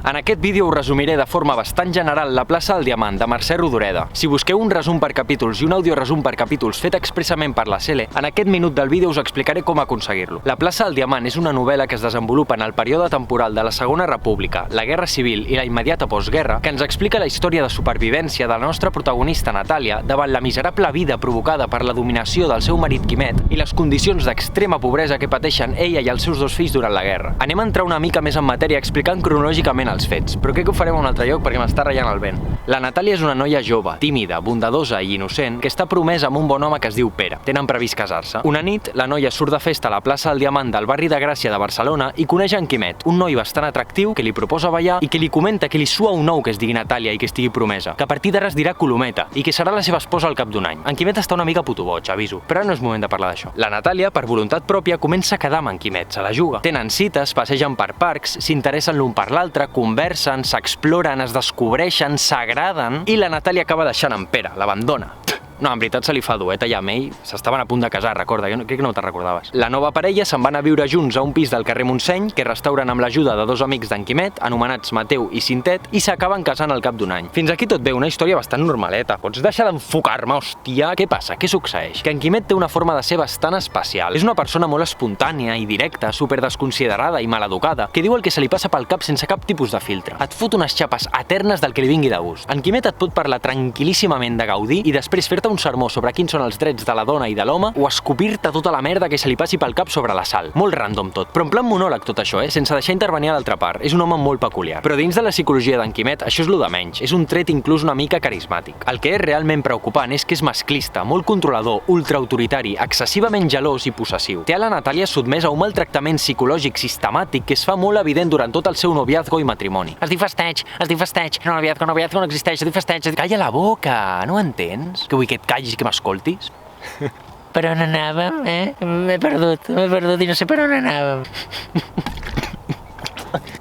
En aquest vídeo us resumiré de forma bastant general la plaça del Diamant de Mercè Rodoreda. Si busqueu un resum per capítols i un audioresum per capítols fet expressament per la Cele, en aquest minut del vídeo us explicaré com aconseguir-lo. La plaça del Diamant és una novel·la que es desenvolupa en el període temporal de la Segona República, la Guerra Civil i la immediata postguerra, que ens explica la història de supervivència de la nostra protagonista Natàlia davant la miserable vida provocada per la dominació del seu marit Quimet i les condicions d'extrema pobresa que pateixen ella i els seus dos fills durant la guerra. Anem a entrar una mica més en matèria explicant cronològicament els fets, però crec que ho farem a un altre lloc perquè m'està ratllant el vent. La Natàlia és una noia jove, tímida, bondadosa i innocent que està promesa amb un bon home que es diu Pere. Tenen previst casar-se. Una nit, la noia surt de festa a la plaça del Diamant del barri de Gràcia de Barcelona i coneix en Quimet, un noi bastant atractiu que li proposa ballar i que li comenta que li sua un ou que es digui Natàlia i que estigui promesa, que a partir d'ara es dirà Colometa i que serà la seva esposa al cap d'un any. En Quimet està una mica puto boig, aviso, però no és moment de parlar d'això. La Natàlia, per voluntat pròpia, comença a quedar amb en Quimet, se la juga. Tenen cites, passegen per parcs, s'interessen l'un per l'altre, conversen, s'exploren, es descobreixen, s'agraden i la Natàlia acaba deixant en Pere, l'abandona. No, en veritat se li fa dueta ja amb ell, s'estaven a punt de casar, recorda, jo crec que no te'n recordaves. La nova parella se'n van a viure junts a un pis del carrer Montseny, que restauren amb l'ajuda de dos amics d'en Quimet, anomenats Mateu i Cintet, i s'acaben casant al cap d'un any. Fins aquí tot bé, una història bastant normaleta. Pots deixar d'enfocar-me, hòstia, què passa? Què succeeix? Que en Quimet té una forma de ser bastant especial. És una persona molt espontània i directa, super desconsiderada i maleducada, que diu el que se li passa pel cap sense cap tipus de filtre. Et fot unes xapes eternes del que li vingui de gust. En Quimet et pot parlar tranquil·líssimament de gaudir i després fer-te un sermó sobre quins són els drets de la dona i de l'home o escopir-te tota la merda que se li passi pel cap sobre la Sal. Molt random tot, però en plan monòleg tot això, sense deixar intervenir a l'altra part. És un home molt peculiar. Però dins de la psicologia d'en Quimet, això és lo de menys. És un tret inclús una mica carismàtic. El que és realment preocupant és que és masclista, molt controlador, ultraautoritari, excessivament gelós i possessiu. Té a la Natàlia sotmesa a un maltractament psicològic sistemàtic que es fa molt evident durant tot el seu noviazgo i matrimoni. Es diu festeig, noviazgo no existeix, es diu festeig. Calla la boca, no entens? Que vull que et callis i que m'escoltis? Per on anàvem, M'he perdut i no sé per on anàvem.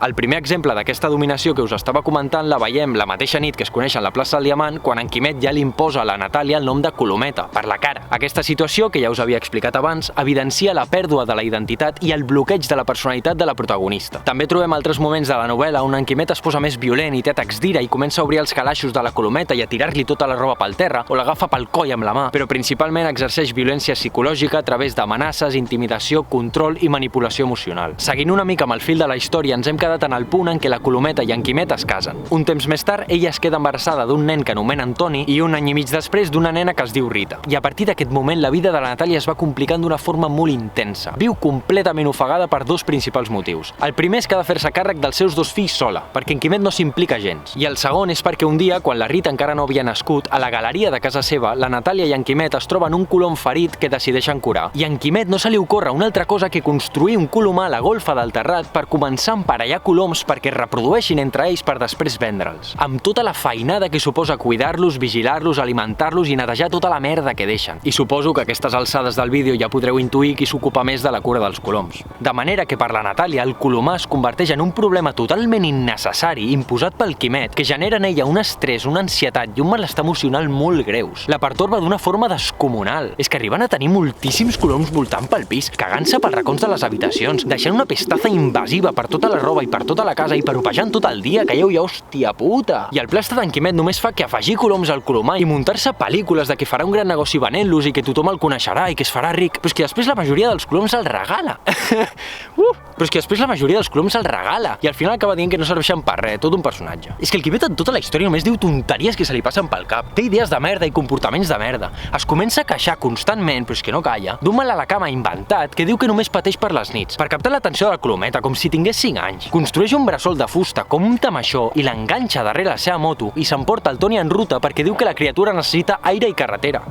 El primer exemple d'aquesta dominació que us estava comentant la veiem la mateixa nit que es coneixen la plaça del Diamant quan en Quimet ja li imposa a la Natàlia el nom de Colometa, per la cara. Aquesta situació, que ja us havia explicat abans, evidencia la pèrdua de la identitat i el bloqueig de la personalitat de la protagonista. També trobem altres moments de la novel·la on en Quimet es posa més violent i té atacs d'ira i comença a obrir els calaixos de la Colometa i a tirar-li tota la roba pel terra o l'agafa pel coll amb la mà, però principalment exerceix violència psicològica a través d'amenaces, intimidació, control i manipulació emocional. Seguint una mica amb el fil de la història, ens hem quedat en el punt en què la Colometa i en Quimet es casen. Un temps més tard, ella es queda embarassada d'un nen que anomenen Toni i un any i mig després d'una nena que es diu Rita. I a partir d'aquest moment, la vida de la Natàlia es va complicant d'una forma molt intensa. Viu completament ofegada per dos principals motius. El primer és que ha de fer-se càrrec dels seus dos fills sola, perquè en Quimet no s'implica gens. I el segon és perquè un dia, quan la Rita encara no havia nascut, a la galeria de casa seva, la Natàlia i en Quimet es troben un colom ferit que decideixen curar. I en Quimet no se li ocorre una altra cosa que construir un colomar a la golfa del terrat per començar a emparellar coloms perquè es reprodueixin entre ells per després vendre'ls. Amb tota la feinada que suposa cuidar-los, vigilar-los, alimentar-los i netejar tota la merda que deixen. I suposo que a aquestes alçades del vídeo ja podreu intuir qui s'ocupa més de la cura dels coloms. De manera que per la Natàlia el colomar es converteix en un problema totalment innecessari imposat pel Quimet que genera en ella un estrès, una ansietat i un malestar emocional molt greus. La pertorba d'una forma descomunal. És que arriben a tenir moltíssims coloms voltant pel pis, cagant-se pels racons de les habitacions, deixant una pestaza invasiva per tota la roba i per tota la casa i peropejant tot el dia, calleu ja, hòstia puta. I el pla d'en Quimet només fa que afegir coloms al colomar i muntar-se pel·lícules de que farà un gran negoci venent-los i que tothom el coneixerà i que es farà ric. Però és que després la majoria dels coloms el regala. Però és que després la majoria dels coloms el regala. I al final acaba dient que no serveixen per res, tot un personatge. És que el Quimet en tota la història només diu tonteries que se li passen pel cap. Té idees de merda i comportaments de merda. Es comença a queixar constantment, però és que no calla, d'un mal a la cama inventat que diu que només pateix per les nits, per captar l'atenció de la Colometa com si tingués 5 anys. Construeix un bressol de fusta com un tamaixó i l'enganxa darrere la seva moto i s'emporta el Toni en ruta perquè diu que la criatura necessita aire i carretera.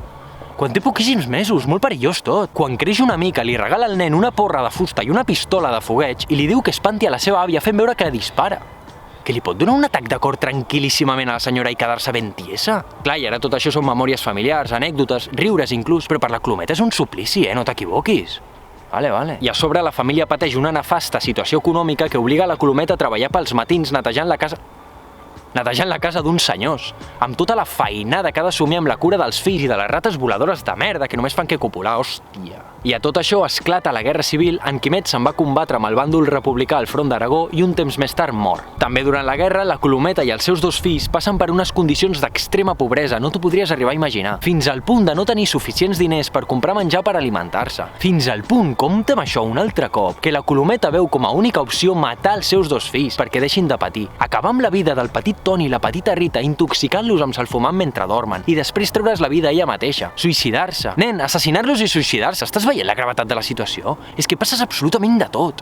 Quan té poquíssims mesos, molt perillós tot. Quan creix una mica, li regala al nen una porra de fusta i una pistola de fogueig i li diu que espanti a la seva àvia fent veure que la dispara. Que li pot donar un atac de cor tranquil·líssimament a la senyora i quedar-se ben tiesa. Clar, i ara tot això són memòries familiars, anècdotes, riures inclús, però per la Colometa és un suplici, no t'equivoquis. Vale. I a sobre la família pateix una nefasta situació econòmica que obliga la Colometa a treballar pels matins netejant la casa... netejant la casa d'uns senyors, amb tota la feinada que ha d'assumir amb la cura dels fills i de les rates voladores de merda que només fan que copular, hòstia. I a tot això esclata la Guerra Civil, en Quimet se'n va combatre amb el bàndol republicà al front d'Aragó i un temps més tard mor. També durant la guerra, la Colometa i els seus 2 fills passen per unes condicions d'extrema pobresa, no t'ho podries arribar a imaginar, fins al punt de no tenir suficients diners per comprar menjar per alimentar-se. Fins al punt, compta amb això un altre cop, que la Colometa veu com a única opció matar els seus 2 fills perquè deixin de patir, acabar amb la vida del petit Toni i la petita Rita intoxicant-los amb salfumant mentre dormen i després treure's la vida ella mateixa, suïcidar-se. Nen, assassinar-los i suïcidar-se, estàs veient la gravetat de la situació? És que passes absolutament de tot.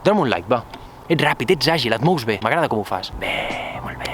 Dóna'm un like, va. Ets ràpid, ets àgil, et mous bé, m'agrada com ho fas. Bé, molt bé.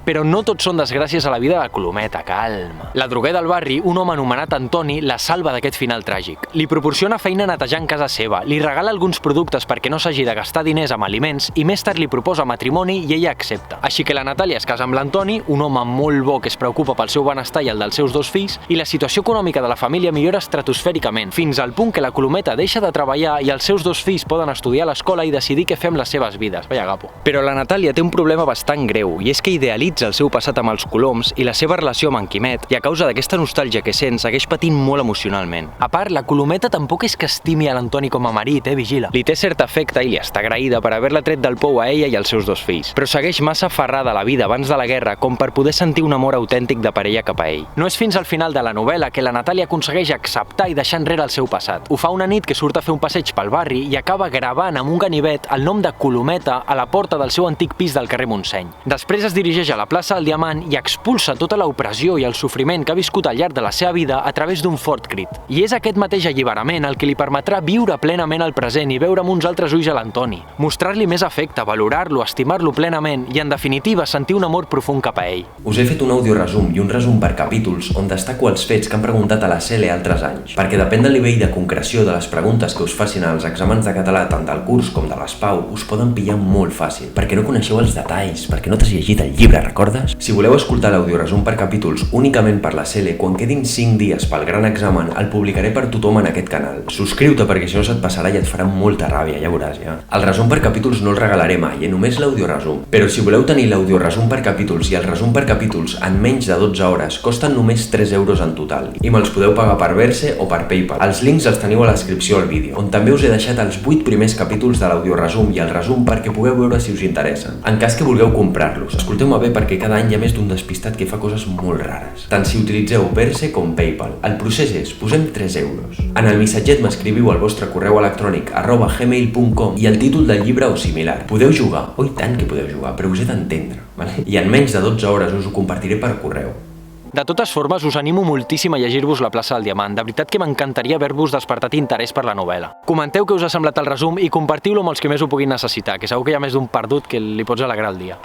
Però no tot són desgràcies a la vida de la Colometa, calma. La droguer del barri, un home anomenat Antoni, la salva d'aquest final tràgic. Li proporciona feina netejant casa seva, li regala alguns productes perquè no s'hagi de gastar diners amb aliments i més tard li proposa matrimoni i ella accepta. Així que la Natàlia es casa amb l'Antoni, un home molt bo que es preocupa pel seu benestar i el dels seus 2 fills, i la situació econòmica de la família millora estratosfèricament, fins al punt que la Colometa deixa de treballar i els seus 2 fills poden estudiar a l'escola i decidir què fer amb les seves vides. Vaya gapo. Però la Natàlia té un problema bastant greu, i és que idealitza el seu passat amb els coloms i la seva relació amb en Quimet, i a causa d'aquesta nostàlgia que sent, segueix patint molt emocionalment. A part, la Colometa tampoc és que estimi a l'Antoni com a marit, vigila. Li té cert afecte i li està agraïda per haver-la tret del pou a ella i als seus 2 fills, però segueix massa aferrada a la vida abans de la guerra com per poder sentir un amor autèntic de parella cap a ell. No és fins al final de la novel·la que la Natàlia aconsegueix acceptar i deixar enrere el seu passat. Ho fa una nit que surt a fer un passeig pel barri i acaba gravant amb un ganivet el nom de Colometa a la porta del seu antic pis del carrer Montseny. Després es dirigeix a la plaça del Diamant i expulsa tota l'opressió i el sofriment que ha viscut al llarg de la seva vida a través d'un fort crit. I és aquest mateix alliberament el que li permetrà viure plenament el present i veure amb uns altres ulls a l'Antoni, mostrar-li més afecte, valorar-lo, estimar-lo plenament i, en definitiva, sentir un amor profund cap a ell. Us he fet un audioresum i un resum per capítols on destaco els fets que han preguntat a la Cele altres anys, perquè depèn del nivell de concreció de les preguntes que us facin als exàmens de català tant del curs com de les PAU, us poden pillar molt fàcil, perquè no coneixeu els detalls, perquè no t'has llegit el llibre, recordes? Si voleu escoltar l'audioresum per capítols únicament per la Cele, quan quedin 5 dies pel gran examen, el publicaré per tothom en aquest canal. Subscriu-te perquè si no se't passarà i et farà molta ràbia, ja veuràs, ja. El resum per capítols no el regalaré mai, només l'audioresum. Però si voleu tenir l'audioresum per capítols i el resum per capítols en menys de 12 hores, costen només 3 euros en total, i me'ls podeu pagar per Verse o per PayPal. Els links els teniu a la descripció al vídeo, on també us he deixat els 8 primers capítols de l'audioresum i el resum perquè pugueu veure si us interessen. En cas que vulgueu comprar-los, escolteu-me bé perquè cada any hi ha més d'un despistat que fa coses molt rares, tant si utilitzeu Verse com PayPal. El procés és, posem 3 euros. En el missatget m'escriviu al vostre correu electrònic @gmail.com i el títol del llibre o similar. Podeu jugar, oi tant que podeu jugar, però us he d'entendre, vale? I en menys de 12 hores us ho compartiré per correu. De totes formes, us animo moltíssim a llegir-vos La plaça del Diamant. De veritat que m'encantaria haver-vos despertat interès per la novel·la. Comenteu què us ha semblat el resum i compartiu-lo amb els que més ho puguin necessitar, que segur que hi ha més d'un perdut que li pots alegrar el dia.